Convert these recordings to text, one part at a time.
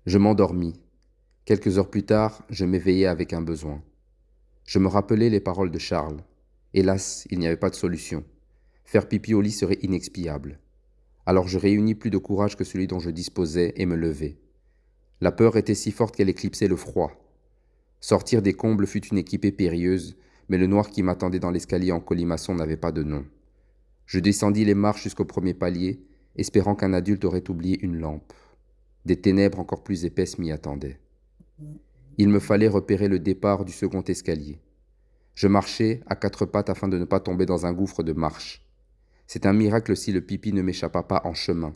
Je m'endormis. Quelques heures plus tard, je m'éveillai avec un besoin. Je me rappelai les paroles de Charles. Hélas, il n'y avait pas de solution. Faire pipi au lit serait inexpiable. Alors je réunis plus de courage que celui dont je disposais et me levai. La peur était si forte qu'elle éclipsait le froid. Sortir des combles fut une équipée périlleuse, mais le noir qui m'attendait dans l'escalier en colimaçon n'avait pas de nom. Je descendis les marches jusqu'au premier palier, espérant qu'un adulte aurait oublié une lampe. Des ténèbres encore plus épaisses m'y attendaient. Il me fallait repérer le départ du second escalier. Je marchais à quatre pattes afin de ne pas tomber dans un gouffre de marche. C'est un miracle si le pipi ne m'échappa pas en chemin.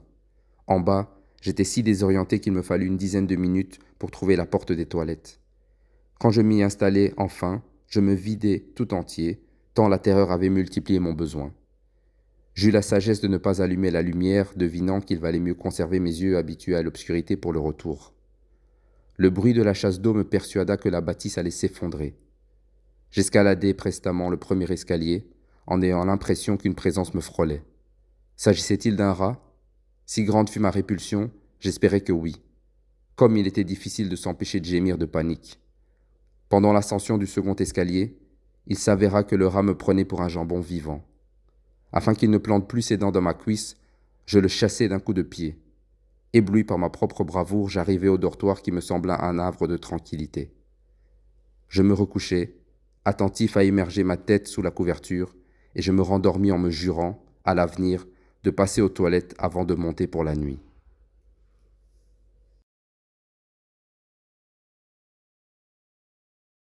En bas, j'étais si désorienté qu'il me fallut une dizaine de minutes pour trouver la porte des toilettes. Quand je m'y installai enfin, je me vidai tout entier, tant la terreur avait multiplié mon besoin. J'eus la sagesse de ne pas allumer la lumière, devinant qu'il valait mieux conserver mes yeux habitués à l'obscurité pour le retour. Le bruit de la chasse d'eau me persuada que la bâtisse allait s'effondrer. J'escaladai prestement le premier escalier, en ayant l'impression qu'une présence me frôlait. S'agissait-il d'un rat? Si grande fut ma répulsion, j'espérais que oui. Comme il était difficile de s'empêcher de gémir de panique. Pendant l'ascension du second escalier, il s'avéra que le rat me prenait pour un jambon vivant. Afin qu'il ne plante plus ses dents dans ma cuisse, je le chassai d'un coup de pied. Ébloui par ma propre bravoure, j'arrivai au dortoir qui me sembla un havre de tranquillité. Je me recouchai, attentif à immerger ma tête sous la couverture, et je me rendormis en me jurant, à l'avenir, de passer aux toilettes avant de monter pour la nuit.